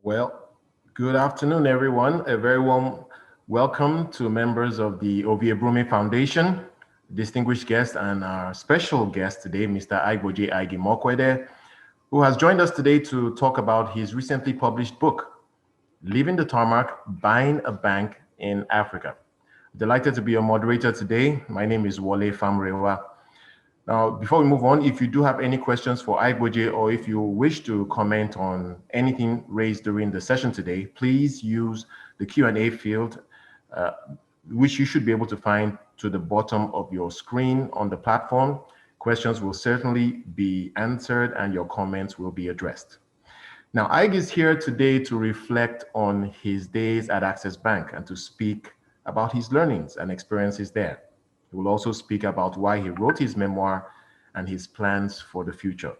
Well, good afternoon, everyone. A very warm welcome to members of the Ovie Brume Foundation, distinguished guest, and our special guest today, Mr. Aigboje Aig-Imoukhuede, who has joined us today to talk about his recently published book, Leaving the Tarmac, Buying a Bank in Africa. Delighted to be your moderator today. My name is Wole Famrewa. Now, before we move on, if you do have any questions for Aigboje or if you wish to comment on anything raised during the session today, please use the Q&A field, uh, which you should be able to find to the bottom of your screen on the platform. Questions will certainly be answered and your comments will be addressed. Now, Aig is here today to reflect on his days at Access Bank and to speak about his learnings and experiences there. He will also speak about why he wrote his memoir and his plans for the future.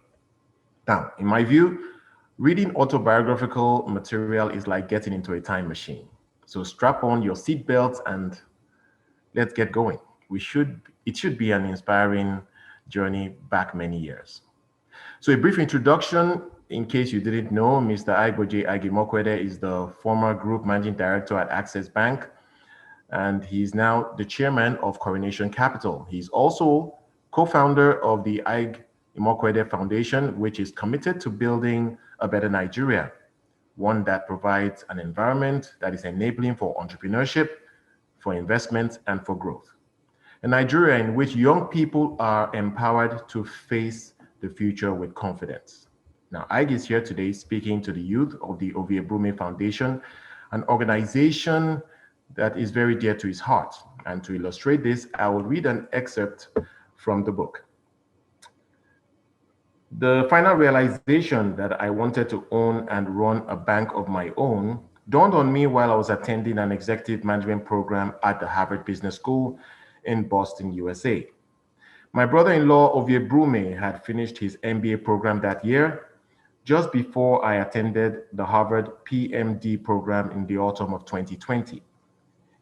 Now, in my view, reading autobiographical material is like getting into a time machine. So strap on your seatbelts and let's get going. It should be an inspiring journey back many years. So a brief introduction, in case you didn't know, Mr. Aigboje Aig-Imoukhuede is the former group managing director at Access Bank, and he's now the chairman of Coronation Capital. He's also co-founder of the Aig-Imoukhuede Foundation, which is committed to building a better Nigeria, one that provides an environment that is enabling for entrepreneurship, for investment, and for growth. A Nigeria in which young people are empowered to face the future with confidence. Now, Aig is here today speaking to the youth of the Ovie Brume Foundation, an organization that is very dear to his heart. And to illustrate this, I will read an excerpt from the book. The final realization that I wanted to own and run a bank of my own dawned on me while I was attending an executive management program at the Harvard Business School in Boston, USA. My brother-in-law, Ovie Brume, had finished his MBA program that year, just before I attended the Harvard PMD program in the autumn of 2020.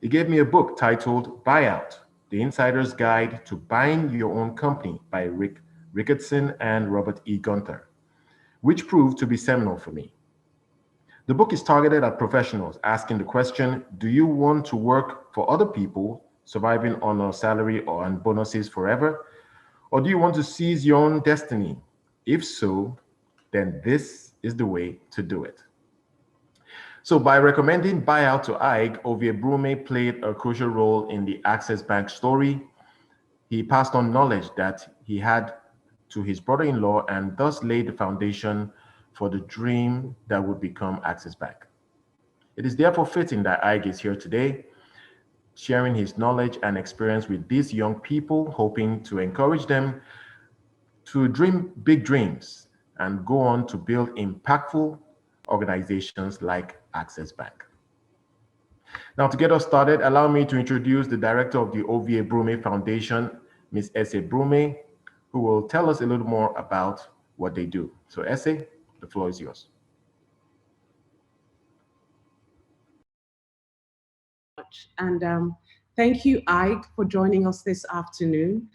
He gave me a book titled Buyout, The Insider's Guide to Buying Your Own Company by Rick Ricketson and Robert E. Gunther, which proved to be seminal for me. The book is targeted at professionals asking the question, do you want to work for other people, surviving on a salary or on bonuses forever? Or do you want to seize your own destiny? If so, then this is the way to do it. So by recommending Buyout to Aig, Ovie Brume played a crucial role in the Access Bank story. He passed on knowledge that he had to his brother-in-law and thus laid the foundation for the dream that would become Access Bank. It is therefore fitting that Aig is here today, sharing his knowledge and experience with these young people, hoping to encourage them to dream big dreams and go on to build impactful organizations like Access Bank. Now, to get us started, allow me to introduce the director of the Ovie Brume Foundation, Ms. Ese Brume, who will tell us a little more about what they do. So Ese, the floor is yours. And thank you, Aig, for joining us this afternoon.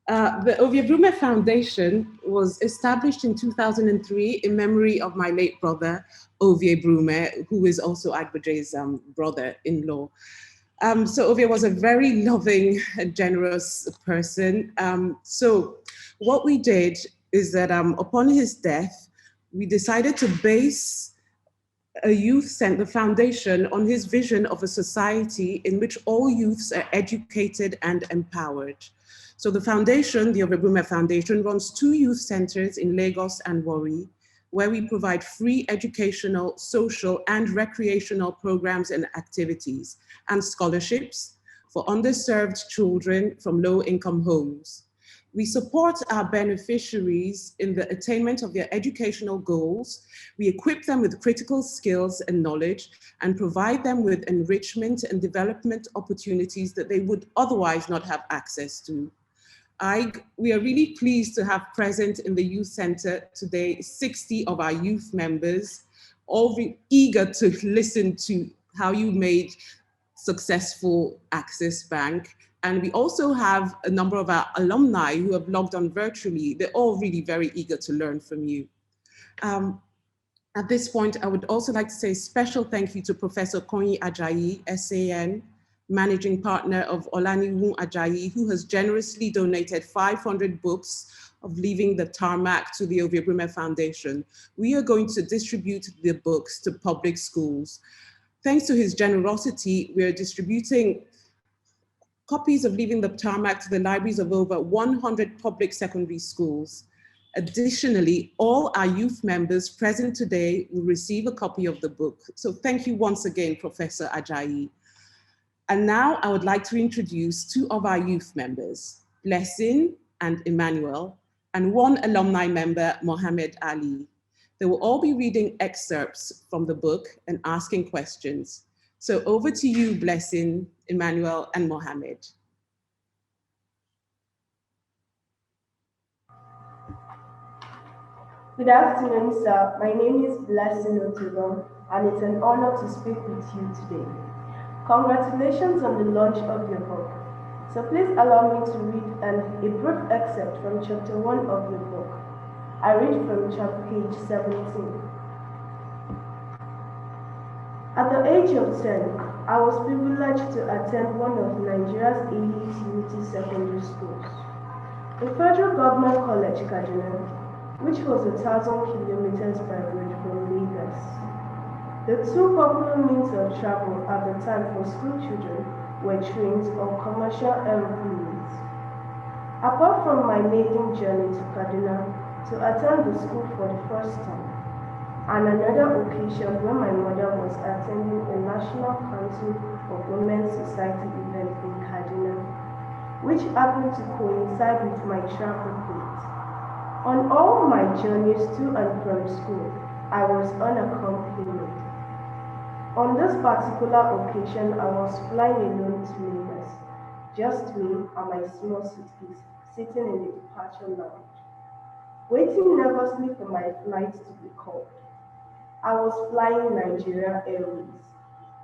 The Ovie Brume Foundation was established in 2003 in memory of my late brother, Ovie Brume, who is also Aigboje's brother-in-law. So Ovie was a very loving, generous person. So what we did is that upon his death, we decided to base a youth center foundation on his vision of a society in which all youths are educated and empowered. So the foundation, the Ovie Brume Foundation, runs 2 youth centers in Lagos and Warri, where we provide free educational, social, and recreational programs and activities, and scholarships for underserved children from low-income homes. We support our beneficiaries in the attainment of their educational goals. We equip them with critical skills and knowledge and provide them with enrichment and development opportunities that they would otherwise not have access to. We are really pleased to have present in the Youth Center today 60 of our youth members, all eager to listen to how you made successful Access Bank. And we also have a number of our alumni who have logged on virtually. They're all really very eager to learn from you. At this point, I would also like to say a special thank you to Professor Koyin Ajayi, SAN, Managing Partner of Olaniwun Ajayi, who has generously donated 500 books of Leaving the Tarmac to the Ovie Brume Foundation. We are going to distribute the books to public schools. Thanks to his generosity, we are distributing copies of Leaving the Tarmac to the libraries of over 100 public secondary schools. Additionally, all our youth members present today will receive a copy of the book. So thank you once again, Professor Ajayi. And now I would like to introduce two of our youth members, Blessing and Emmanuel, and one alumni member, Mohammed Ali. They will all be reading excerpts from the book and asking questions. So over to you, Blessing, Emmanuel, and Mohammed. Good afternoon, sir. My name is Blessing Otubo, and it's an honor to speak with you today. Congratulations on the launch of your book. So please allow me to read a brief excerpt from chapter 1 of your book. I read from page 17. At the age of 10, I was privileged to attend one of Nigeria's elite unity secondary schools, the Federal Government College, Kaduna, which was 1,000 kilometers by road from Lagos. The two popular means of travel at the time for school children were trains or commercial aeroplanes. Apart from my maiden journey to Kaduna to attend the school for the first time, and another occasion when my mother was attending a National Council of Women's Society event in Kaduna, which happened to coincide with my travel date. On all my journeys to and from school, I was unaccompanied. On this particular occasion, I was flying alone to Lagos, just me and my small suitcase sitting in the departure lounge, waiting nervously for my flight to be called. I was flying Nigeria Airways,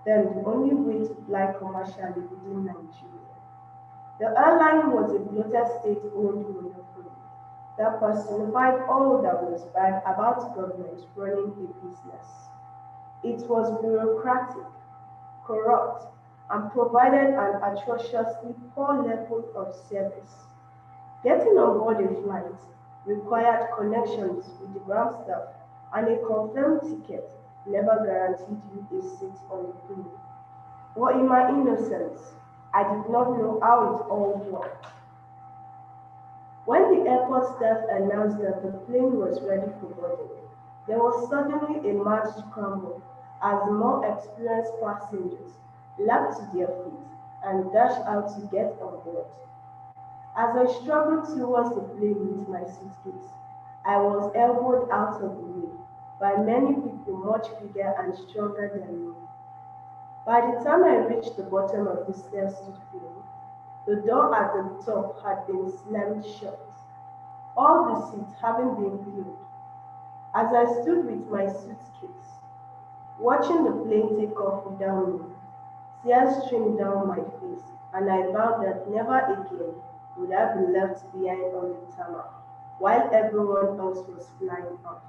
then the only way to fly commercially within Nigeria. The airline was a bloated state-owned monopoly that personified all that was bad about government running a business. It was bureaucratic, corrupt, and provided an atrociously poor level of service. Getting on board a flight required connections with the ground staff, and a confirmed ticket never guaranteed you a seat on the plane. But in my innocence, I did not know how it all worked. When the airport staff announced that the plane was ready for boarding, there was suddenly a mad scramble as more experienced passengers leapt to their feet and dashed out to get on board. As I struggled towards the plane with my suitcase, I was elbowed out of the way by many people much bigger and stronger than me. By the time I reached the bottom of the stairs to the plane, the door at the top had been slammed shut, all the seats having been filled. As I stood with my suitcase, watching the plane take off without me, tears streamed down my face, and I vowed that never again would I be left behind on the tarmac, while everyone else was flying off.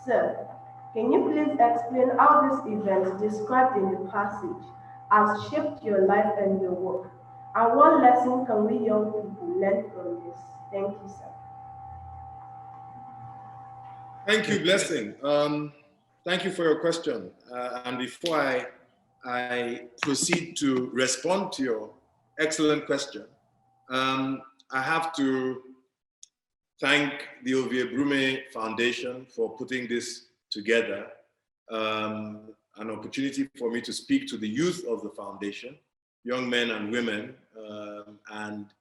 Sir, can you please explain how this event described in the passage has shaped your life and your work? And what lesson can we young people learn from this? Thank you, sir. Thank you, Blessing. Thank you for your question. And before I proceed to respond to your excellent question, I have to thank the Ovie Brume Foundation for putting this together. An opportunity for me to speak to the youth of the foundation, young men and women, and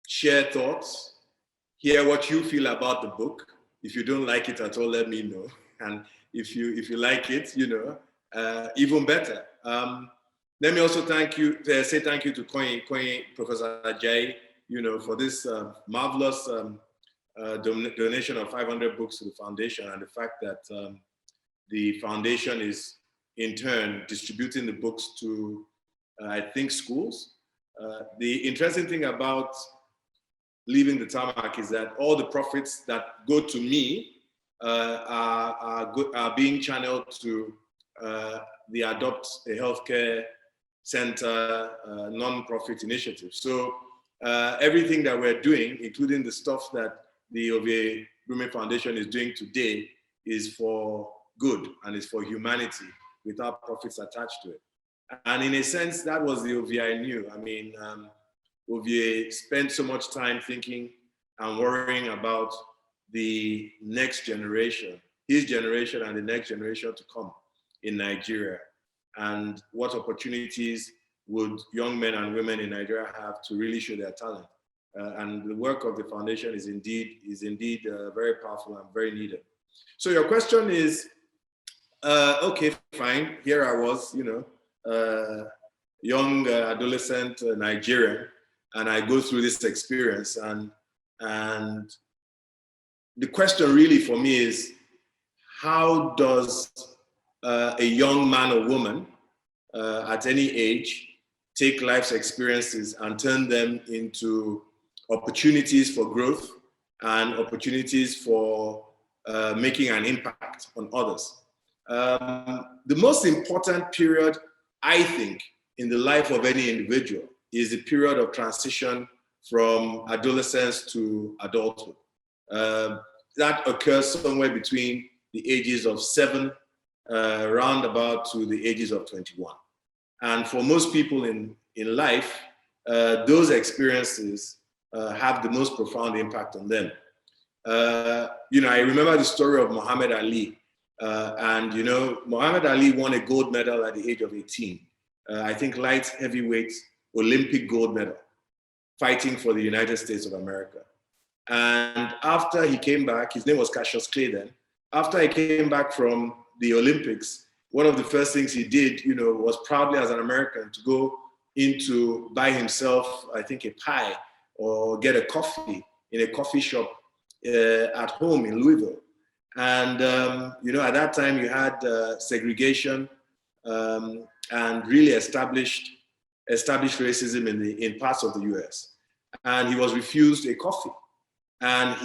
share thoughts, hear what you feel about the book. If you don't like it at all, let me know. And if you like it, even better. Let me also say thank you to Professor Ajayi, for this marvelous donation of 500 books to the foundation, and the fact that the foundation is in turn distributing the books to, I think, schools. The interesting thing about leaving the tarmac is that all the profits that go to me are being channeled to the Adopt a Healthcare Center non-profit initiative. So everything that we're doing, including the stuff that the Ovie Brume Foundation is doing today, is for good and is for humanity without profits attached to it. And in a sense, that was the Ovie I knew. I mean, Ovie spent so much time thinking and worrying about the next generation, his generation and the next generation to come in Nigeria, and what opportunities would young men and women in Nigeria have to really show their talent. And the work of the foundation is indeed very powerful and very needed. So your question is, okay, fine. Here I was, young adolescent Nigerian, and I go through this experience, and the question really for me is, how does a young man or woman at any age take life's experiences and turn them into opportunities for growth and opportunities for making an impact on others? The most important period, I think, in the life of any individual is the period of transition from adolescence to adulthood. That occurs somewhere between the ages of 7 roundabout to the ages of 21. And for most people in life, those experiences have the most profound impact on them. I remember the story of Muhammad Ali. Muhammad Ali won a gold medal at the age of 18. I think light heavyweight Olympic gold medal, fighting for the United States of America. And after he came back, his name was Cassius Clay then. After he came back from the Olympics, one of the first things he did, was proudly as an American to go into buy himself, I think, a pie or get a coffee in a coffee shop at home in Louisville. And, at that time you had segregation and really established racism in parts of the US. And he was refused a coffee. And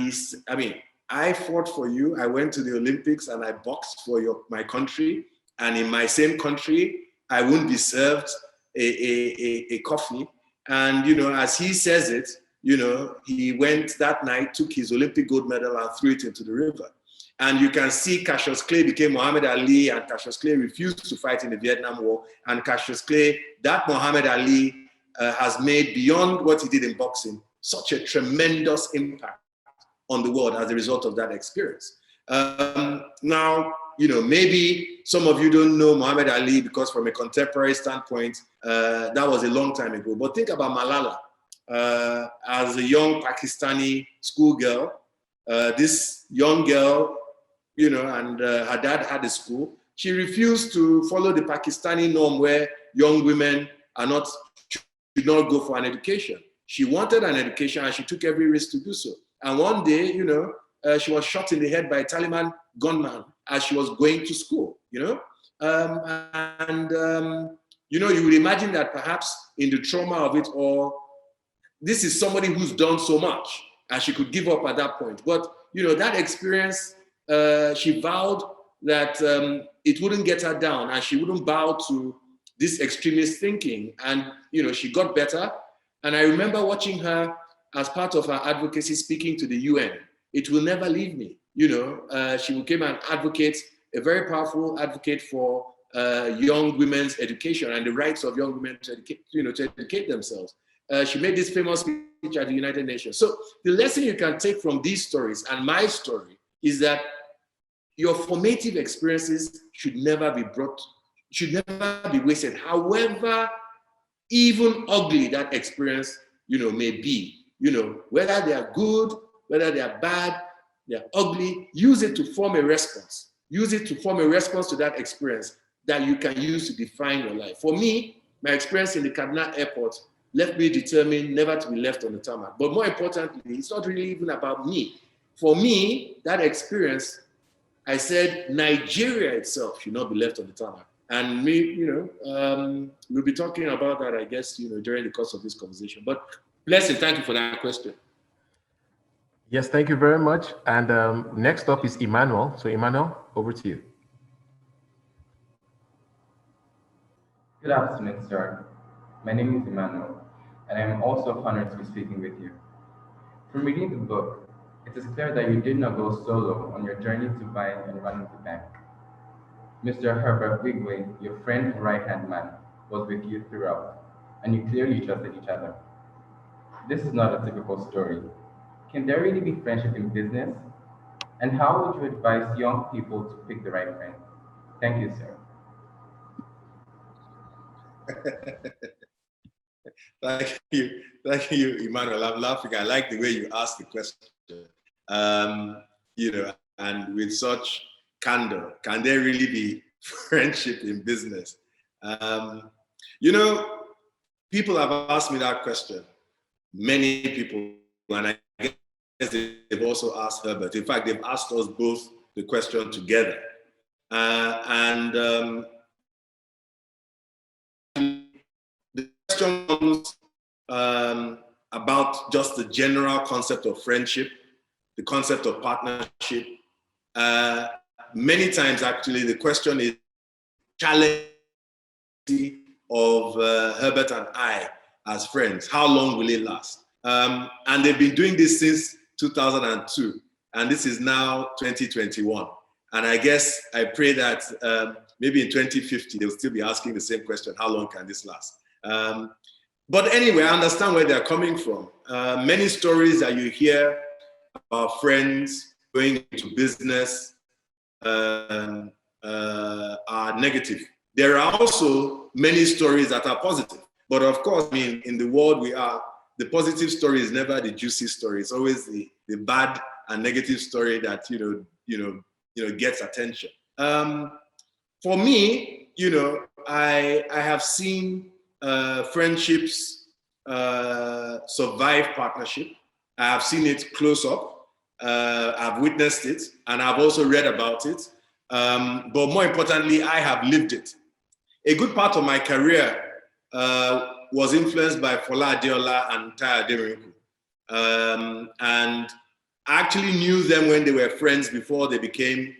I fought for you. I went to the Olympics and I boxed for my country. And in my same country, I wouldn't be served a coffee. And, as he says it, he went that night, took his Olympic gold medal and threw it into the river. And you can see Cassius Clay became Muhammad Ali, and Cassius Clay refused to fight in the Vietnam War. And Cassius Clay, that Muhammad Ali has made, beyond what he did in boxing, such a tremendous impact on the world as a result of that experience. Now, maybe some of you don't know Muhammad Ali because from a contemporary standpoint, that was a long time ago. But think about Malala as a young Pakistani schoolgirl. This young girl, and her dad had a school. She refused to follow the Pakistani norm where young women should not go for an education. She wanted an education and she took every risk to do so. And one day, she was shot in the head by a Taliban gunman as she was going to school, you would imagine that perhaps in the trauma of it all, this is somebody who's done so much and she could give up at that point. But, that experience, she vowed that it wouldn't get her down and she wouldn't bow to this extremist thinking. And, she got better. And I remember watching her as part of her advocacy speaking to the UN. It will never leave me. She became an advocate, a very powerful advocate for young women's education and the rights of young women to educate themselves. She made this famous speech at the United Nations. So the lesson you can take from these stories and my story is that your formative experiences should never be wasted. However, even ugly that experience, may be, whether they are good, whether they are bad, they are ugly, use it to form a response. Use it to form a response to that experience that you can use to define your life. For me, my experience in the Kaduna airport left me determined never to be left on the tarmac. But more importantly, it's not really even about me. For me, that experience, I said Nigeria itself should not be left on the tarmac. And we'll be talking about that, I guess, during the course of this conversation. But Blessing, thank you for that question. Yes, thank you very much. And next up is Emmanuel. So Emmanuel, over to you. Good afternoon, sir. My name is Emmanuel, and I am also honored to be speaking with you. From reading the book, it is clear that you did not go solo on your journey to buying and running the bank. Mr. Herbert Wigway, your friend and right-hand man, was with you throughout, and you clearly trusted each other. This is not a typical story. Can there really be friendship in business? And how would you advise young people to pick the right friend? Thank you, sir. Thank you, Emmanuel. I'm laughing. I like the way you asked the question. You know, and with such candor, can there really be friendship in business? You know, people have asked me that question. Many people, and I guess they've also asked Herbert. In fact, they've asked us both the question together. The question comes about just the general concept of friendship, the concept of partnership. Many times, actually, the question is challenge of Herbert and I as friends. How long will it last? And they've been doing this since 2002, and this is now 2021. And I guess I pray that maybe in 2050, they'll still be asking the same question, how long can this last? But anyway, I understand where they're coming from. Many stories that you hear about friends going into business are negative. There are also many stories that are positive. But of course, I mean, in the world we are, the positive story is never the juicy story. It's always the bad and negative story that gets attention. For me, I have seen friendships survive partnership. I have seen it close up. I've witnessed it, and I've also read about it. But more importantly, I have lived it. A good part of my career was influenced by Fola Adeola and Tai Aderinku. And I actually knew them when they were friends before they became,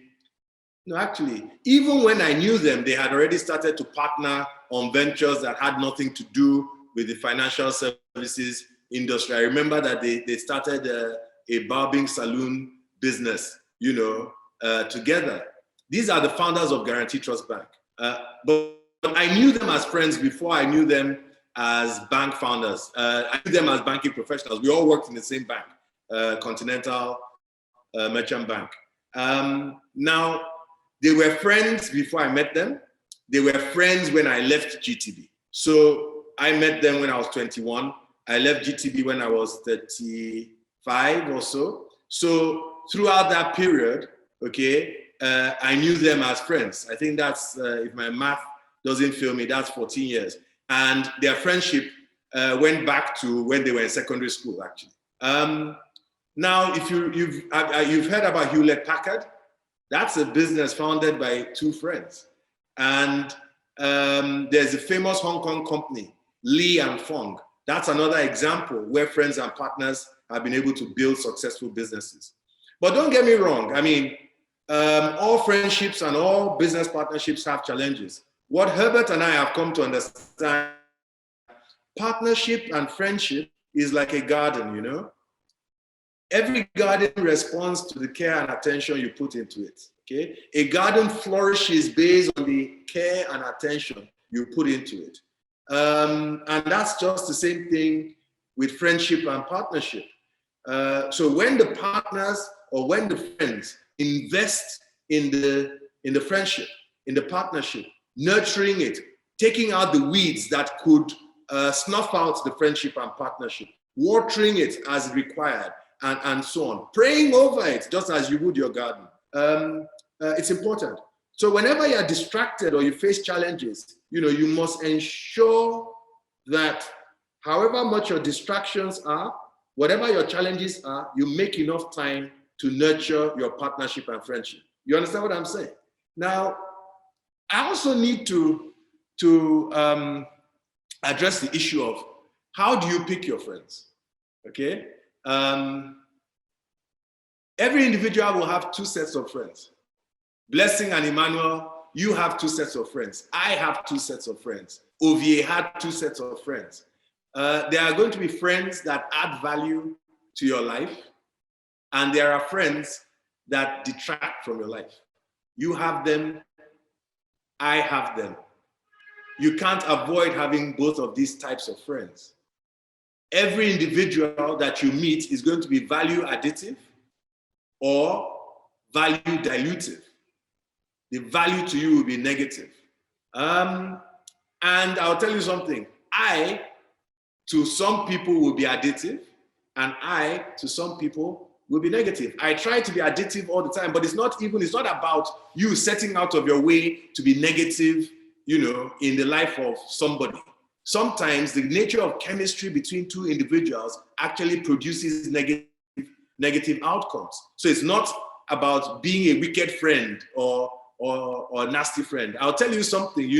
even when I knew them, they had already started to partner on ventures that had nothing to do with the financial services industry. I remember that they started a barbing salon business, together. These are the founders of Guarantee Trust Bank. But I knew them as friends before I knew them as bank founders. I knew them as banking professionals. We all worked in the same bank, Continental Merchant Bank. Now, they were friends before I met them. They were friends when I left GTB. So I met them when I was 21. I left GTB when I was 35 or so. So throughout that period, I knew them as friends. I think that's, if my math doesn't fail me, that's 14 years. And their friendship went back to when they were in secondary school, actually. Now, if you've heard about Hewlett-Packard, that's a business founded by two friends. And there's a famous Hong Kong company, Lee and Fong. That's another example where friends and partners have been able to build successful businesses. But don't get me wrong. I mean, all friendships and all business partnerships have challenges. What Herbert and I have come to understand, partnership and friendship is like a garden, Every garden responds to the care and attention you put into it, okay? A garden flourishes based on the care and attention you put into it. And that's just the same thing with friendship and partnership. So when the partners or when the friends invest in the friendship, in the partnership, nurturing it, taking out the weeds that could snuff out the friendship and partnership, watering it as required, and so on, praying over it just as you would your garden. It's important. So whenever you're distracted or you face challenges, you must ensure that however much your distractions are, whatever your challenges are, you make enough time to nurture your partnership and friendship. You understand what I'm saying? Now, I also need to address the issue of how do you pick your friends? Okay. Every individual will have two sets of friends. Blessing and Emmanuel, you have two sets of friends. I have two sets of friends. Ovie had two sets of friends. There are going to be friends that add value to your life, and there are friends that detract from your life. You have them, I have them. You can't avoid having both of these types of friends. Every individual that you meet is going to be value additive or value dilutive. The value to you will be negative. And I'll tell you something. I, to some people, will be additive, and I, to some people, will be negative. I try to be additive all the time, but it's not about you setting out of your way to be negative, in the life of somebody. Sometimes the nature of chemistry between two individuals actually produces negative outcomes. So it's not about being a wicked friend or a nasty friend. I'll tell you something,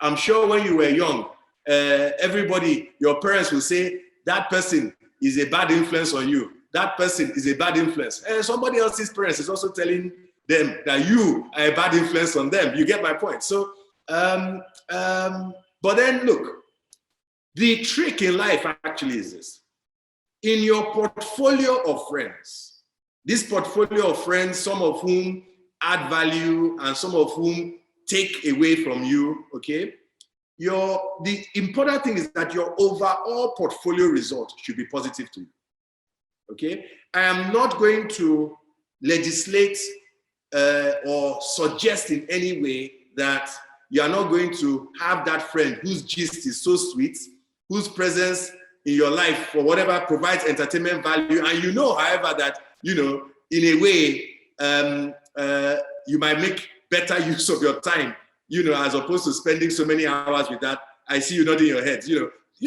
I'm sure when you were young, everybody, your parents will say, that person is a bad influence on you. That person is a bad influence. And somebody else's parents is also telling them that you are a bad influence on them. You get my point. So, but then look, the trick in life actually is this. In your portfolio of friends, this portfolio of friends, some of whom add value and some of whom take away from you, okay? The important thing is that your overall portfolio result should be positive to you, okay? I am not going to legislate or suggest in any way that you are not going to have that friend whose gist is so sweet, whose presence in your life for whatever provides entertainment value, and however, that, in a way, you might make better use of your time, as opposed to spending so many hours with that. I see you nodding your head,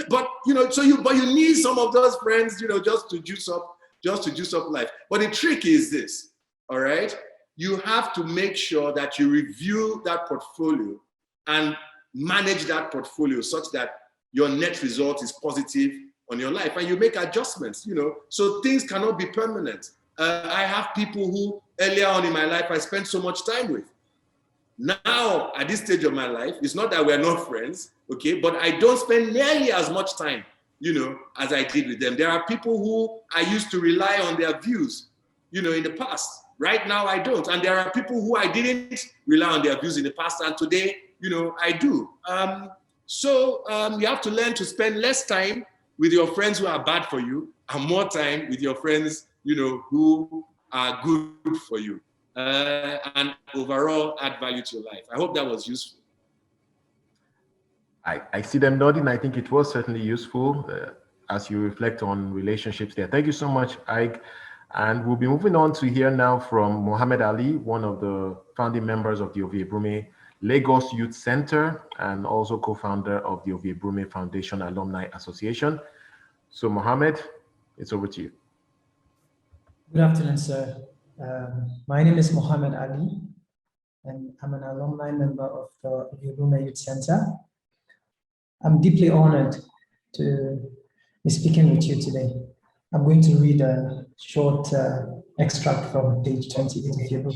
but you need some of those friends, just to juice up life. But the trick is this, all right? You have to make sure that you review that portfolio and manage that portfolio such that your net result is positive on your life, and you make adjustments, so things cannot be permanent. I have people who earlier on in my life I spent so much time with. Now, at this stage of my life, it's not that we're not friends, okay, but I don't spend nearly as much time, as I did with them. There are people who I used to rely on their views, in the past. Right now, I don't. And there are people who I didn't rely on their views in the past, and today, I do. So you have to learn to spend less time with your friends who are bad for you and more time with your friends, who are good for you, and overall add value to your life. I hope that was useful. I see them nodding. I think it was certainly useful as you reflect on relationships there. Thank you so much, Aig. And we'll be moving on to hear now from Mohammed Ali, one of the founding members of the Ovie Brume Lagos Youth Center and also co-founder of the Ovie Brume Foundation Alumni Association. So Mohammed, it's over to you. Good afternoon, sir. My name is Mohammed Ali, and I'm an alumni member of the Ovie Brume Youth Center. I'm deeply honored to be speaking with you today. I'm going to read a short extract from page 28 of your book.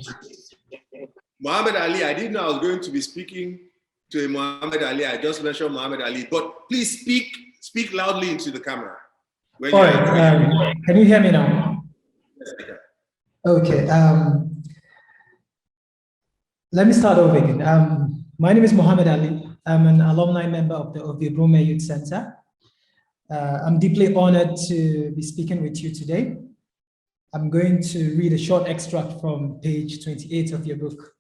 Muhammad Ali, I didn't know I was going to be speaking to a Muhammad Ali. I just mentioned Muhammad Ali, but please speak loudly into the camera. All right, can you hear me now? Yes, I can. Okay, let me start over again. My name is Mohammed Ali. I'm an alumni member of the Ovie Brume Youth Center. I'm deeply honored to be speaking with you today. I'm going to read a short extract from page 28 of your book.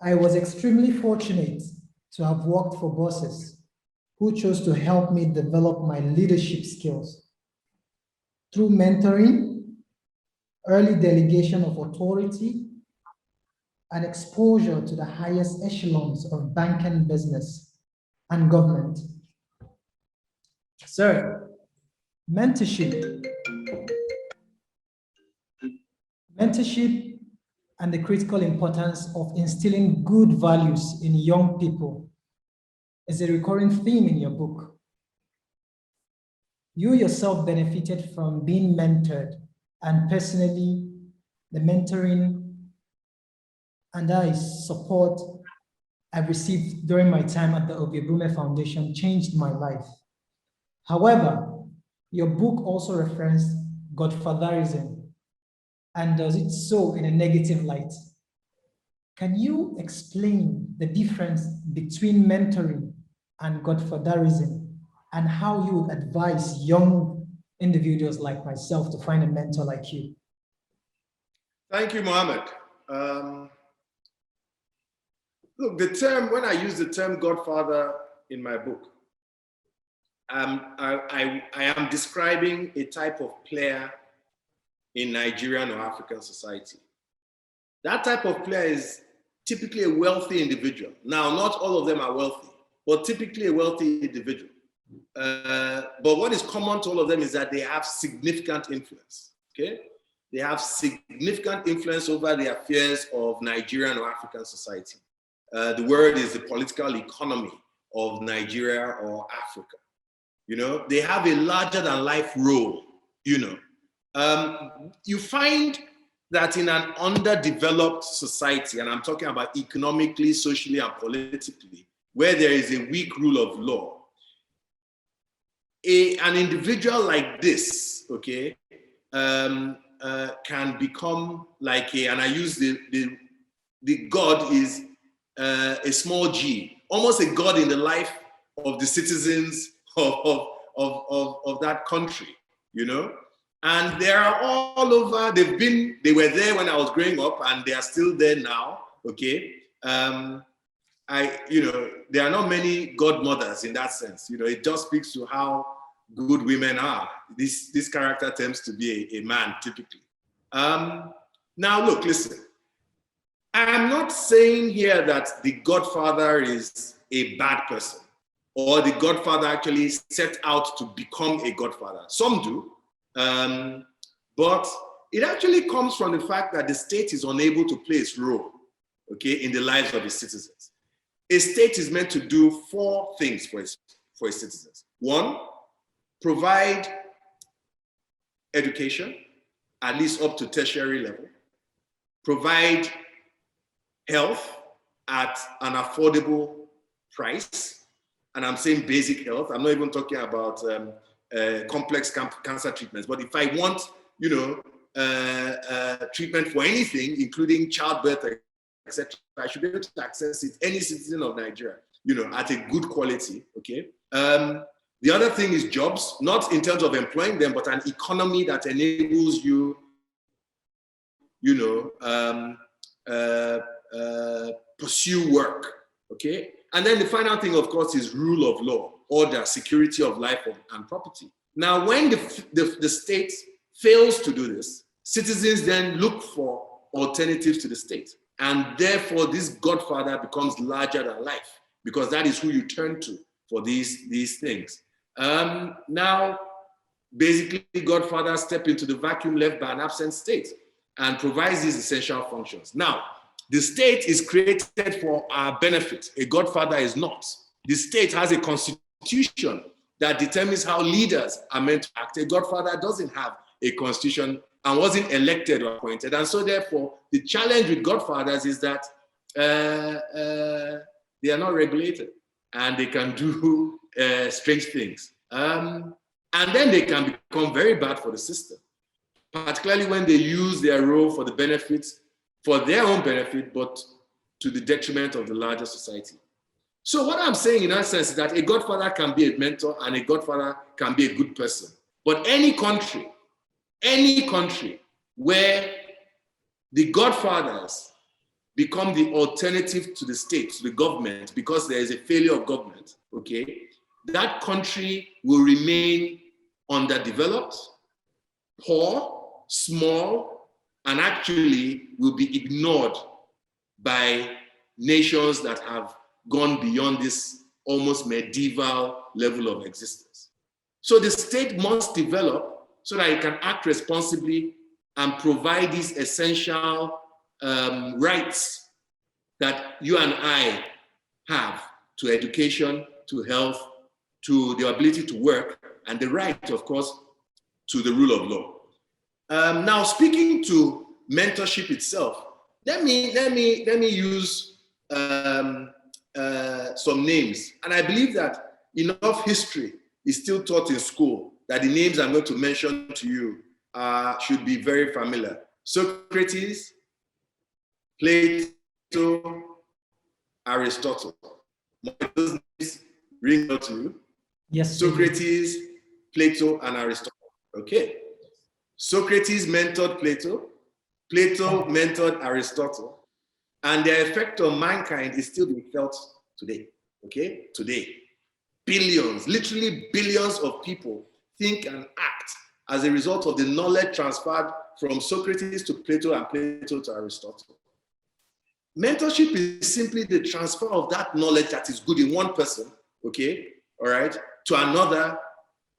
I was extremely fortunate to have worked for bosses who chose to help me develop my leadership skills through mentoring, early delegation of authority, and exposure to the highest echelons of banking business and government. Sir, mentorship and the critical importance of instilling good values in young people is a recurring theme in your book. You yourself benefited from being mentored And personally, the mentoring and I support I've received during my time at the Ovie Brume Foundation changed my life. However, your book also referenced Godfatherism and does it so in a negative light. Can you explain the difference between mentoring and Godfatherism and how you would advise young individuals like myself to find a mentor like you? Thank you, Mohammed. Look, the term, when I use the term Godfather in my book, I am describing a type of player in Nigerian or African society. That type of player is typically a wealthy individual. Now, not all of them are wealthy, but typically a wealthy individual. But what is common to all of them is that they have significant influence, okay? They have significant influence over the affairs of Nigerian or African society. The word is the political economy of Nigeria or Africa. You know, they have a larger than life role, you know. You find that in an underdeveloped society, and I'm talking about economically, socially, and politically, where there is a weak rule of law, an individual like this, okay, can become like and I use the God is a small g, almost a God in the life of the citizens of that country, you know? And they are all over, they were there when I was growing up and they are still there now, okay? You know, there are not many godmothers in that sense. You know, it just speaks to how good women are. This character tends to be a man, typically. Now, look, listen. I'm not saying here that the Godfather is a bad person or the Godfather actually set out to become a Godfather. Some do, but it actually comes from the fact that the state is unable to play its role, okay, in the lives of its citizens. A state is meant to do four things for its citizens. One, provide education, at least up to tertiary level. Provide health at an affordable price. And I'm saying basic health. I'm not even talking about complex cancer treatments. But if I want, you know, treatment for anything, including childbirth, etc., I should be able to access it, any citizen of Nigeria, you know, at a good quality, okay? The other thing is jobs, not in terms of employing them, but an economy that enables you, you know, pursue work, okay? And then the final thing, of course, is rule of law, order, security of life and property. Now, when the state fails to do this, citizens then look for alternatives to the state. And therefore, this Godfather becomes larger than life because that is who you turn to for these things. Now, basically, Godfathers step into the vacuum left by an absent state and provides these essential functions. Now, the state is created for our benefit. A Godfather is not. The state has a constitution that determines how leaders are meant to act. A Godfather doesn't have a constitution and wasn't elected or appointed. And so therefore, the challenge with Godfathers is that they are not regulated and they can do strange things. And then they can become very bad for the system, particularly when they use their role for the benefits, for their own benefit, but to the detriment of the larger society. So what I'm saying in that sense is that a Godfather can be a mentor and a Godfather can be a good person. But any country where the Godfathers become the alternative to the state, to the government, because there is a failure of government, okay, that country will remain underdeveloped, poor, small, and actually will be ignored by nations that have gone beyond this almost medieval level of existence. So the state must develop so that it can act responsibly and provide these essential rights that you and I have to education, to health, to the ability to work, and the right, of course, to the rule of law. Now, speaking to mentorship itself, let me use some names, and I believe that enough history is still taught in school that the names I'm going to mention to you should be very familiar. Socrates, Plato, Aristotle. Those names ring out to you? Yes. Socrates, Plato, and Aristotle. Okay. Socrates mentored Plato. Plato mentored Aristotle. And their effect on mankind is still being felt today. Okay? Today. Billions, literally billions of people think and act as a result of the knowledge transferred from Socrates to Plato and Plato to Aristotle. Mentorship is simply the transfer of that knowledge that is good in one person, okay, all right, to another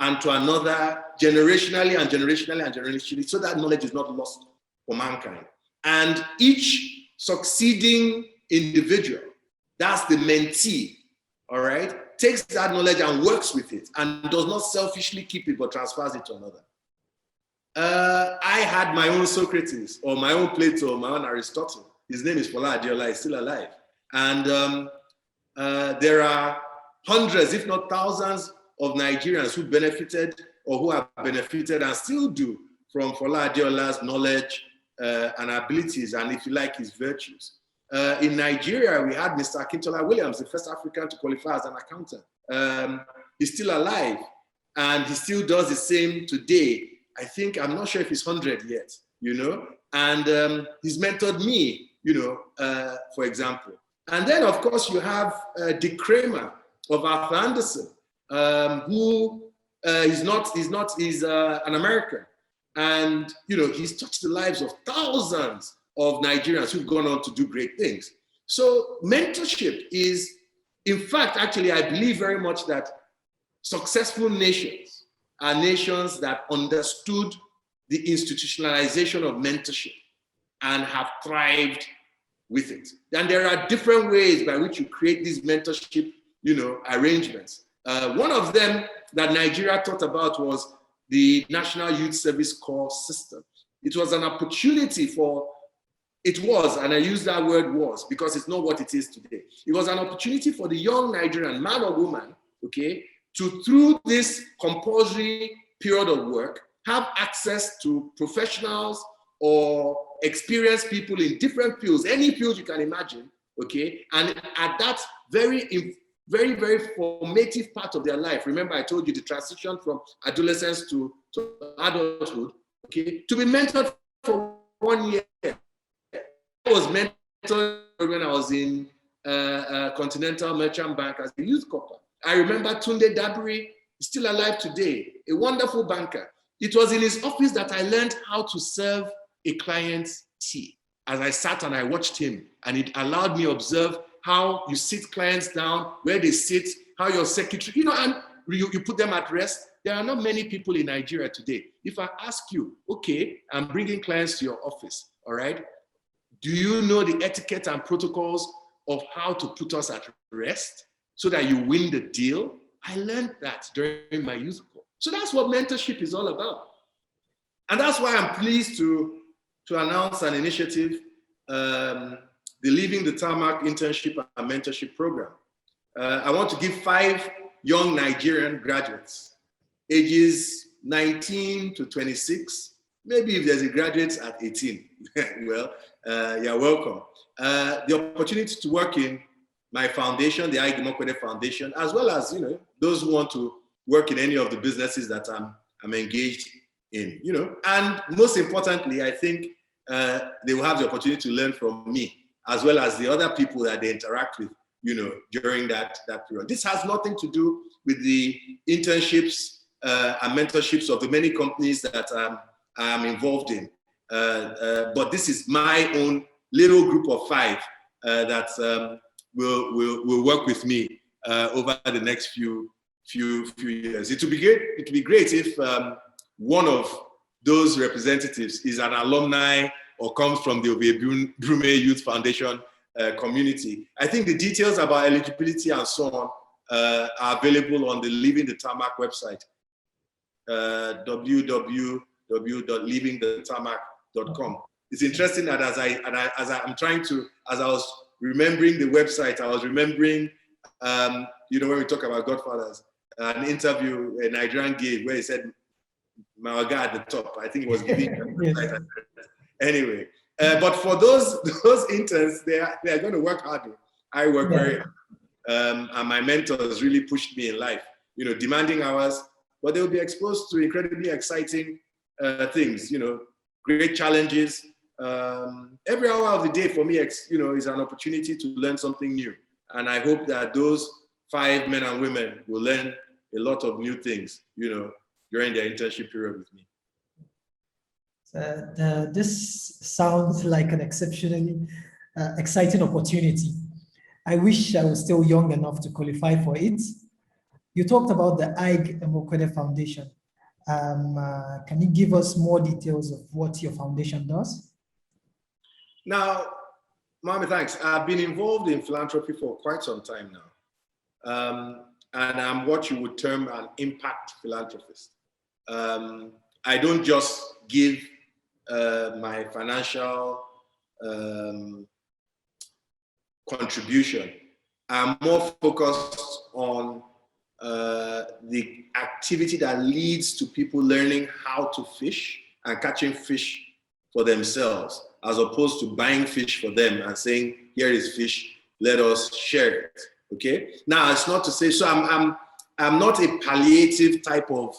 and to another, generationally and generationally and generationally, so that knowledge is not lost for mankind. And each succeeding individual, that's the mentee, all right, takes that knowledge and works with it and does not selfishly keep it but transfers it to another. I had my own Socrates or my own Plato or my own Aristotle. His name is Fola Adeola, he's still alive. And there are hundreds, if not thousands, of Nigerians who benefited or who have benefited and still do from Fola Adeola's knowledge and abilities, and if you like, his virtues. In Nigeria, we had Mr. Akintola Williams, the first African to qualify as an accountant. He's still alive, and he still does the same today. I think, I'm not sure if he's 100 yet, you know, and he's mentored me, you know, for example. And then, of course, you have Dick Kramer of Arthur Anderson, who he's an American. And, you know, he's touched the lives of thousands of Nigerians who've gone on to do great things. So mentorship is, in fact, actually, I believe very much that successful nations are nations that understood the institutionalization of mentorship and have thrived with it. And there are different ways by which you create these mentorship, you know, arrangements. One of them that Nigeria thought about was the National Youth Service Corps system. It was an opportunity for, and I use that word was because it's not what it is today. It was an opportunity for the young Nigerian man or woman, okay, to, through this compulsory period of work, have access to professionals or experienced people in different fields, any field you can imagine, okay? And at that very, very formative part of their life, remember I told you the transition from adolescence to adulthood, okay, to be mentored for 1 year. I was mentored when I was in Continental Merchant Bank as a youth corper. I remember Tunde Dabiri, still alive today, a wonderful banker. It was in his office that I learned how to serve a client's tea. As I sat and I watched him, and it allowed me to observe how you sit clients down, where they sit, how your secretary, you know, and you put them at rest. There are not many people in Nigeria today. If I ask you, okay, I'm bringing clients to your office, all right? Do you know the etiquette and protocols of how to put us at rest so that you win the deal? I learned that during my youth corps. So that's what mentorship is all about. And that's why I'm pleased to announce an initiative, the Leaving the Tarmac Internship and Mentorship Program. I want to give 5 young Nigerian graduates, ages 19 to 26, maybe if there's a graduate at 18, well, you're welcome. The opportunity to work in my foundation, the Aigboje Aig-Imoukhuede Foundation, as well as, you know, those who want to work in any of the businesses that I'm engaged in, you know. And most importantly, I think they will have the opportunity to learn from me, as well as the other people that they interact with, you know, during that period. This has nothing to do with the internships and mentorships of the many companies that I'm involved in. But this is my own little group of 5 that will work with me over the next few years. It would be great if one of those representatives is an alumni or comes from the Ovie Brume Youth Foundation community. I think the details about eligibility and so on are available on the Leaving the Tarmac website, www.leavingthetarmac.org. www.leavingthetarmac.com. It's interesting that as I was remembering the website, I was remembering, when we talk about Godfathers, an interview a Nigerian gave where he said, Mawaga at the top. I think it was giving. Yes. Anyway, but for those interns, they are going to work hard. I work very hard. And my mentors really pushed me in life, demanding hours, but they will be exposed to incredibly exciting things, great challenges. Every hour of the day for me, is an opportunity to learn something new. And I hope that those 5 men and women will learn a lot of new things, during their internship period with me. This sounds like an exceptionally exciting opportunity. I wish I was still young enough to qualify for it. You talked about the Aig-Imoukhuede Foundation. Can you give us more details of what your foundation does? Now, Mohammed, thanks. I've been involved in philanthropy for quite some time now. And I'm what you would term an impact philanthropist. I don't just give my financial contribution. I'm more focused on the activity that leads to people learning how to fish and catching fish for themselves, as opposed to buying fish for them and saying, here is fish, let us share it. Okay. Now, it's not to say, so I'm not a palliative type of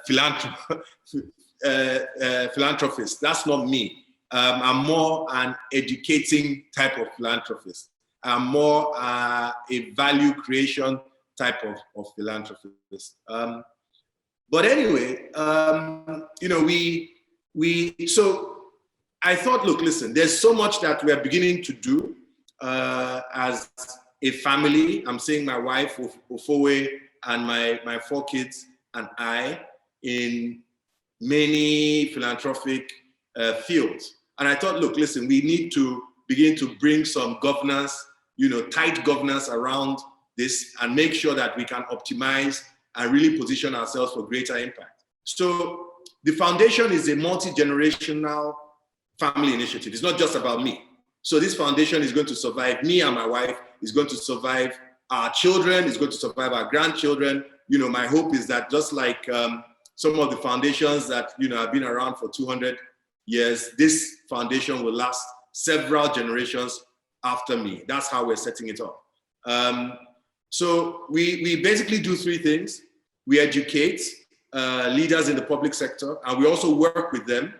philanthropist. That's not me. I'm more an educating type of philanthropist. I'm more a value creation type of philanthropist. But anyway, so I thought, look, listen, there's so much that we're beginning to do as a family. I'm saying my wife, Ovia, and my 4 kids and I in many philanthropic fields. And I thought, look, listen, we need to begin to bring some governance, tight governance around this and make sure that we can optimize and really position ourselves for greater impact. So the foundation is a multi-generational family initiative. It's not just about me. So this foundation is going to survive me and my wife, is going to survive our children, is going to survive our grandchildren. My hope is that just like some of the foundations that have been around for 200 years, this foundation will last several generations after me. That's how we're setting it up. So we basically do 3 things. We educate leaders in the public sector, and we also work with them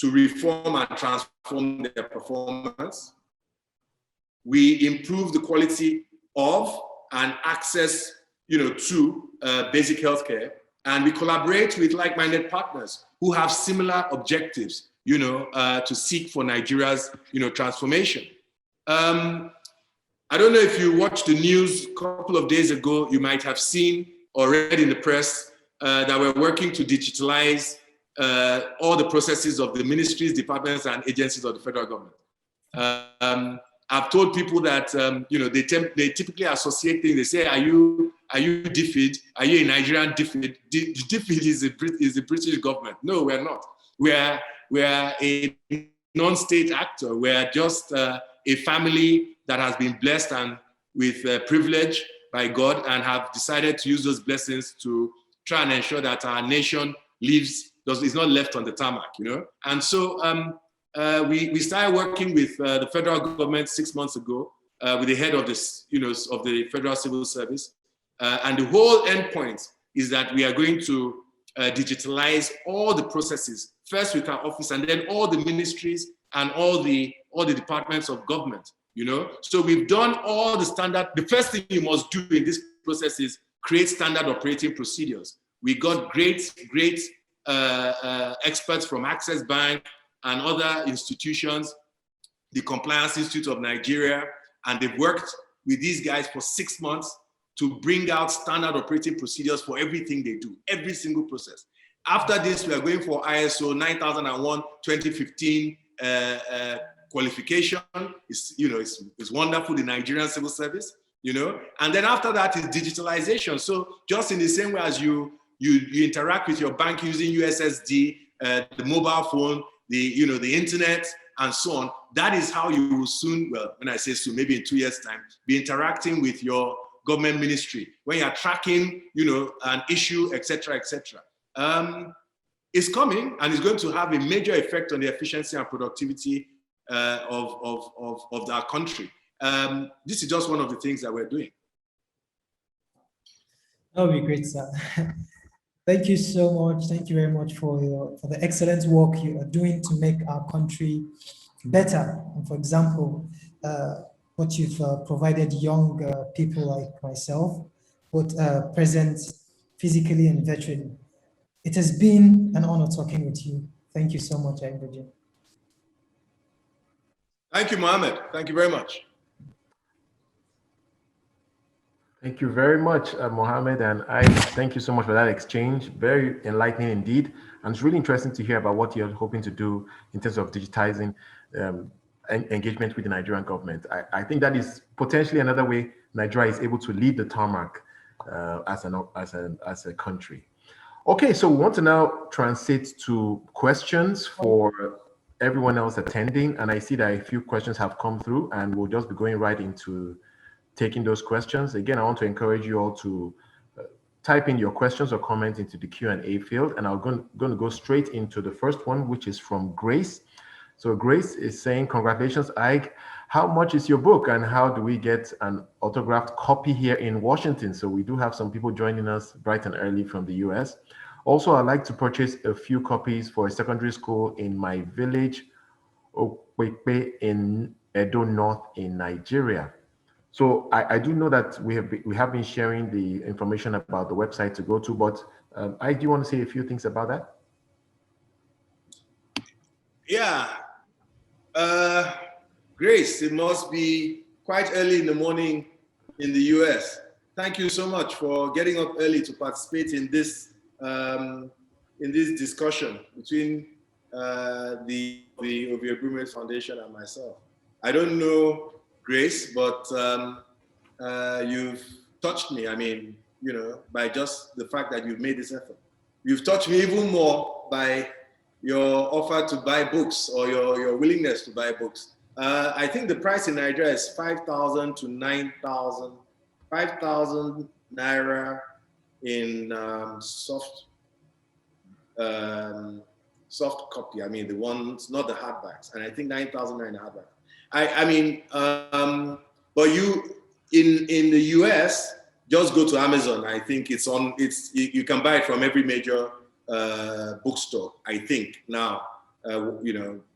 to reform and transform their performance. We improve the quality of and access, to basic healthcare, and we collaborate with like-minded partners who have similar objectives, to seek for Nigeria's, transformation. I don't know if you watched the news a couple of days ago. You might have seen or read in the press that we're working to digitalize all the processes of the ministries, departments, and agencies of the federal government. I've told people that they typically associate things. They say, "Are you DFID? Are you a Nigerian DFID?" DFID is the British government. No, we're not. We're a non-state actor. We're just a family that has been blessed and with privilege by God, and have decided to use those blessings to try and ensure that our nation is not left on the tarmac, And so we started working with the federal government 6 months ago with the head of this, of the Federal Civil Service, and the whole endpoint is that we are going to digitalize all the processes, first with our office, and then all the ministries and all the departments of government. So we've done all the standard. The first thing you must do in this process is create standard operating procedures. We got great experts from Access Bank and other institutions, the Compliance Institute of Nigeria, and they've worked with these guys for 6 months to bring out standard operating procedures for everything they do, every single process. After this, we are going for ISO 9001:2015 qualification. It's wonderful, the Nigerian civil service, and then after that is digitalization. So just in the same way as you interact with your bank using USSD, the mobile phone, the internet, and so on. That is how you will soon, well, when I say soon, maybe in 2 years' time, be interacting with your government ministry when you're tracking, an issue, etc., etc. It's coming, and it's going to have a major effect on the efficiency and productivity of our country. This is just one of the things that we're doing. That would be great, sir. Thank you so much. Thank you very much for the excellent work you are doing to make our country better. And for example, what you've provided young people like myself, both present physically and virtually. It has been an honor talking with you. Thank you so much, Aigboje. Thank you, Mohammed. Thank you very much. Thank you very much, Mohammed, and thank you so much for that exchange. Very enlightening indeed. And it's really interesting to hear about what you're hoping to do in terms of digitizing engagement with the Nigerian government. I think that is potentially another way Nigeria is able to lead the tarmac as a country. Okay, so we want to now transit to questions for everyone else attending. And I see that a few questions have come through, and we'll just be going right into taking those questions. Again, I want to encourage you all to type in your questions or comments into the Q&A field, and I'm going to go straight into the first one, which is from Grace. So Grace is saying, congratulations, Aig. How much is your book, and how do we get an autographed copy here in Washington? So we do have some people joining us bright and early from the US. Also, I'd like to purchase a few copies for a secondary school in my village, Okwepe in Edo North in Nigeria. So I do know that we have been sharing the information about the website to go to, but I do want to say a few things about that. Yeah, Grace, it must be quite early in the morning in the US. Thank you so much for getting up early to participate in this discussion between the Ovie Brume Foundation and myself. I don't know Grace, but you've touched me. I mean, by just the fact that you've made this effort. You've touched me even more by your offer to buy books, or your willingness to buy books. I think the price in Nigeria is 5,000 to 9,000, 5,000 naira in soft copy. I mean, the ones, not the hardbacks, and I think 9,000 naira in the hardback. But you in the US, just go to Amazon. I think you can buy it from every major bookstore. I think now,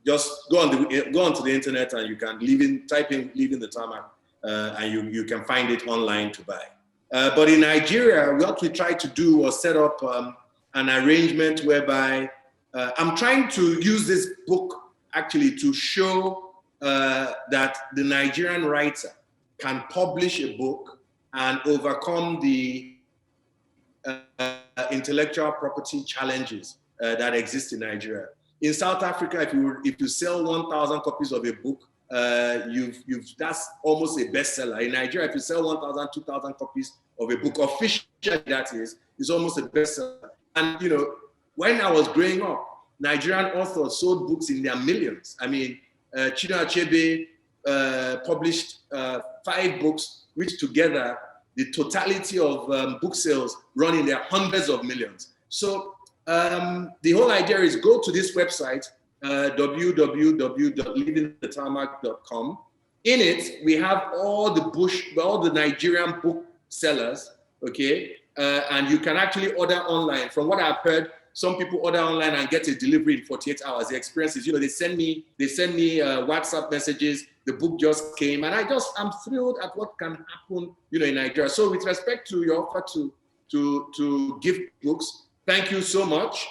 just go onto the internet, and you can type in "Leaving the Tarmac," and you can find it online to buy. But in Nigeria, what we tried to do was set up an arrangement whereby I'm trying to use this book actually to show that the Nigerian writer can publish a book and overcome the intellectual property challenges that exist in Nigeria. In South Africa, if you sell 1,000 copies of a book, that's almost a bestseller. In Nigeria, if you sell 1,000, 2,000 copies of a book, officially that is almost a bestseller. And when I was growing up, Nigerian authors sold books in their millions. I mean, Chinua Achebe published 5 books, which together, the totality of book sales run in their hundreds of millions. So the whole idea is go to this website, www.leavingthetarmac.com. In it, we have all the Nigerian book sellers, okay? And you can actually order online. From what I've heard, some people order online and get a delivery in 48 hours. The experience is, they send me WhatsApp messages. The book just came, and I'm thrilled at what can happen, in Nigeria. So with respect to your offer to give books, thank you so much.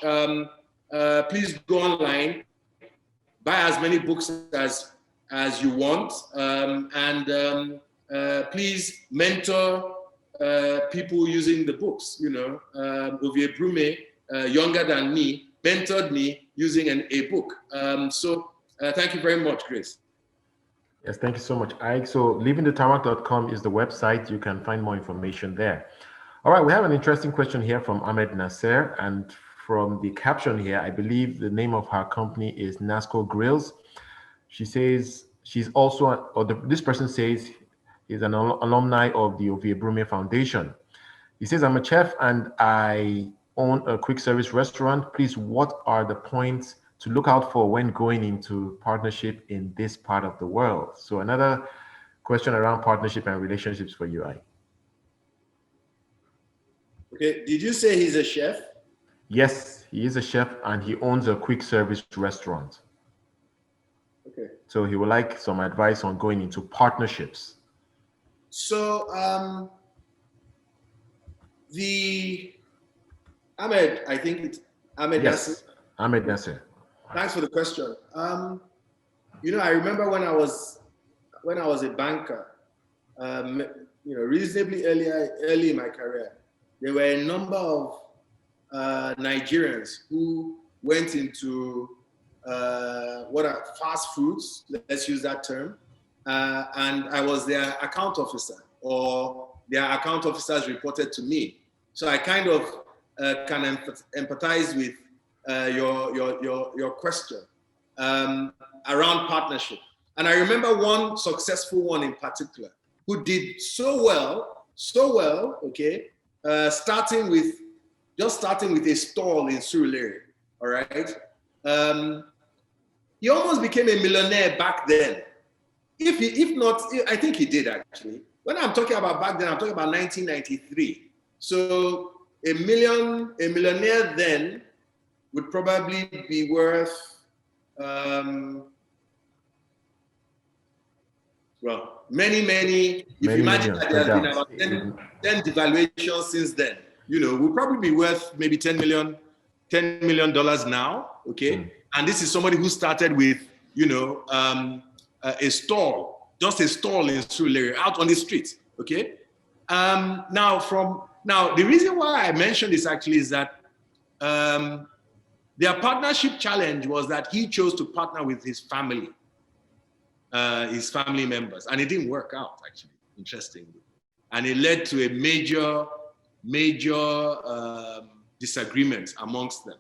Please go online, buy as many books as you want, and please mentor people using the books. Ovie Brume, younger than me, mentored me using a book. So thank you very much, Grace. Yes, thank you so much, Aig. So leavingthetarmac.com is the website. You can find more information there. All right, we have an interesting question here from Ahmed Nasser. And from the caption here, I believe the name of her company is Nasco Grills. She says she's also, this person says he's an alumni of the Ovie Brume Foundation. He says, I'm a chef and I own a quick service restaurant. Please, what are the points to look out for when going into partnership in this part of the world? So another question around partnership and relationships for you, Ike. Okay, did you say he's a chef? Yes, he is a chef and he owns a quick service restaurant. Okay. So he would like some advice on going into partnerships. So Ahmed, I think it's Ahmed Yes, Nasser. Ahmed Nasser. Thanks for the question. You know, I remember when I was a banker, you know, reasonably early in my career, there were a number of Nigerians who went into what are fast foods, let's use that term, and I was their account officer, or their account officers reported to me. So I kind of can empathize with your question around partnership. And I remember one successful one in particular who did so well, okay, starting with a stall in Surulere, all right? He almost became a millionaire back then. If not, I think he did actually. When I'm talking about back then, I'm talking about 1993. So a millionaire then would probably be worth, well, many, if you imagine that there has been about 10 devaluations since then, you know, will probably be worth maybe $10 million now, okay? And this is somebody who started with, you know, a stall, just a stall in Surulere, out on the street, okay? Now, the reason why I mentioned this actually is that their partnership challenge was that he chose to partner with his family members, and it didn't work out, actually, interestingly. And it led to a major disagreement amongst them.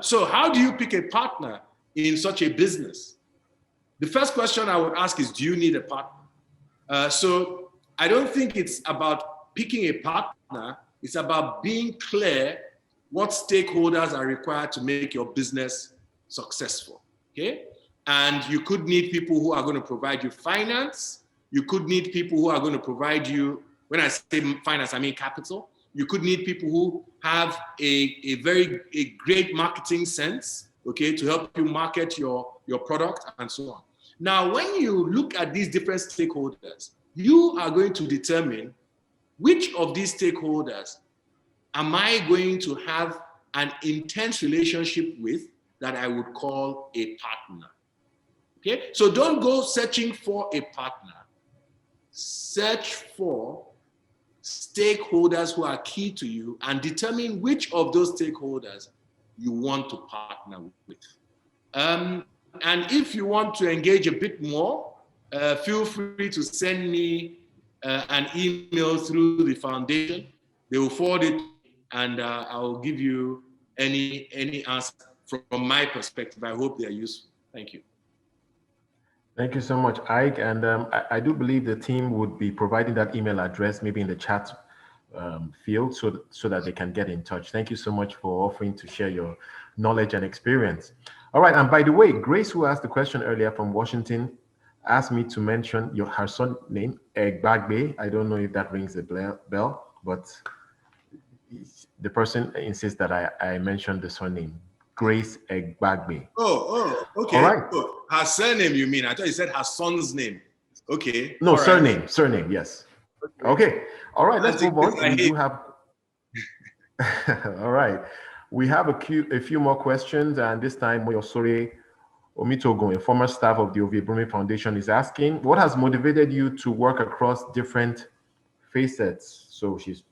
So how do you pick a partner in such a business? The first question I would ask is, do you need a partner? So I don't think it's about picking a partner. It's about being clear what stakeholders are required to make your business successful, okay? And you could need people who are going to provide you finance. You could need people who are going to provide you, when I say finance, I mean capital. You could need people who have a great marketing sense, okay, to help you market your product and so on. Now, when you look at these different stakeholders, you are going to determine which of these stakeholders am I going to have an intense relationship with that I would call a partner. Okay, so don't go searching for a partner. Search for stakeholders who are key to you and determine which of those stakeholders you want to partner with. And if you want to engage a bit more, feel free to send me an email through the foundation. They will forward it, and I'll give you any answer from my perspective. I hope they are useful. Thank you. Thank you so much, Ike. And I do believe the team would be providing that email address maybe in the chat field so that they can get in touch. Thank you so much for offering to share your knowledge and experience. All right. And by the way, Grace, who asked the question earlier from Washington, asked me to mention her son name, Aigboje. I don't know if that rings a bell, but the person insists that I mentioned the surname, Grace Aigboje. Oh, okay. All right. Oh, her surname, you mean? I thought you said her son's name. Okay. No, all right. surname, yes. Okay. All right, let's move on. We do have all right. We have a few more questions, and this time Moyosore Omitogun, a former staff of the Ovie Brume Foundation, is asking, what has motivated you to work across different facets? So she's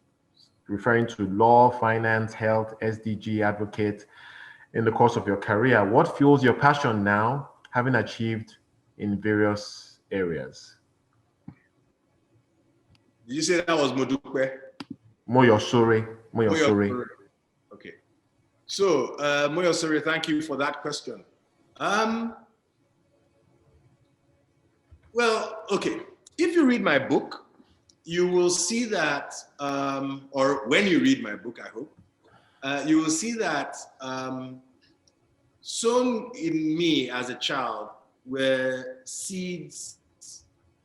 referring to law, finance, health, SDG advocate in the course of your career. What fuels your passion now, having achieved in various areas? Did you say that was Modupe? Moyosore. Okay. So, Moyosori, thank you for that question. Well, okay. If you read my book, you will see that, or when you read my book, I hope, you will see that sown in me as a child were seeds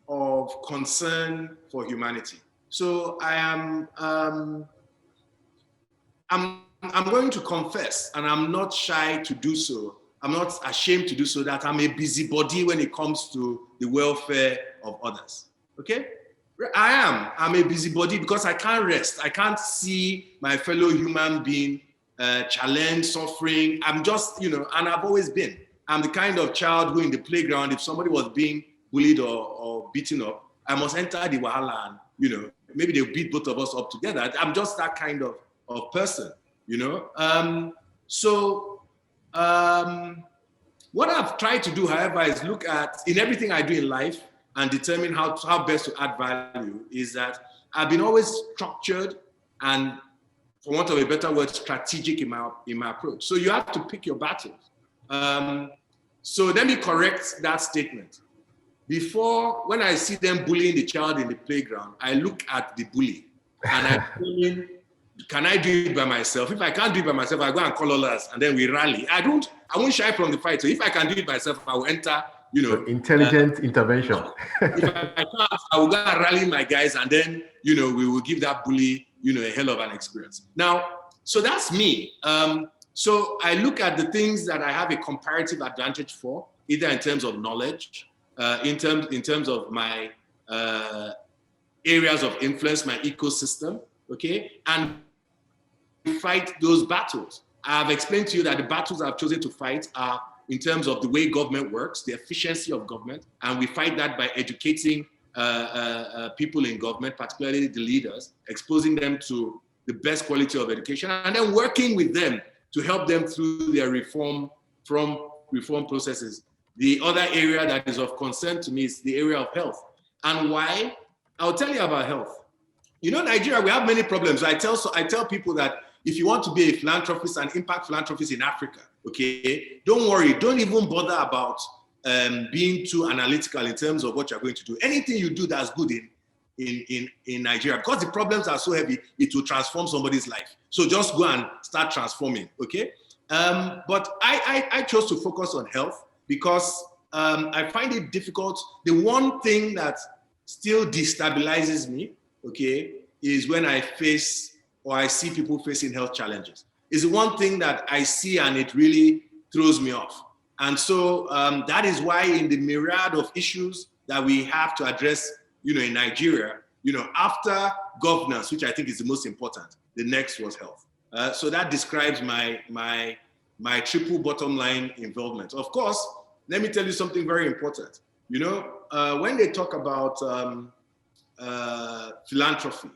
of concern for humanity. So I am, I'm going to confess, and I'm not shy to do so. I'm not ashamed to do so, that I'm a busybody when it comes to the welfare of others. Okay? I'm a busybody because I can't rest. I can't see my fellow human being challenged, suffering. I'm just, and I've always been. I'm the kind of child who in the playground, if somebody was being bullied or beaten up, I must enter the wahala and, maybe they'll beat both of us up together. I'm just that kind of person, what I've tried to do, however, is look at, in everything I do in life and determine how best to add value, is that I've been always structured and, for want of a better word, strategic in my approach. So you have to pick your battles. So let me correct that statement. Before, when I see them bullying the child in the playground, I look at the bully and I mean, can I do it by myself? If I can't do it by myself, I go and call others and then we rally. I won't shy from the fight. So if I can do it myself, I will enter, So intelligent intervention. If I can't, I will go and rally my guys and then, we will give that bully, a hell of an experience. Now, so that's me. So I look at the things that I have a comparative advantage for, either in terms of knowledge, in terms of my areas of influence, my ecosystem, okay? And fight those battles. I've explained to you that the battles I've chosen to fight are in terms of the way government works, the efficiency of government, and we fight that by educating people in government, particularly the leaders, exposing them to the best quality of education, and then working with them to help them through their reform processes. The other area that is of concern to me is the area of health. And why? I'll tell you about health. Nigeria, we have many problems. I tell people that if you want to be a philanthropist and impact philanthropist in Africa, okay, don't worry, don't even bother about being too analytical in terms of what you're going to do. Anything you do that's good in Nigeria, because the problems are so heavy, it will transform somebody's life. So just go and start transforming, okay? But I chose to focus on health because I find it difficult. The one thing that still destabilizes me, okay, is when I face or I see people facing health challenges. It's the one thing that I see and it really throws me off. And so that is why in the myriad of issues that we have to address, in Nigeria, after governance, which I think is the most important, the next was health. So that describes my triple bottom line involvement. Of course, let me tell you something very important. When they talk about philanthropy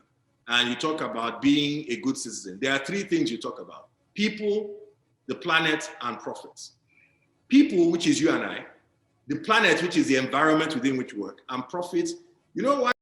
and you talk about being a good citizen, there are three things you talk about: people, the planet, and profits. People, which is you and I; the planet, which is the environment within which we work; and profits. You know why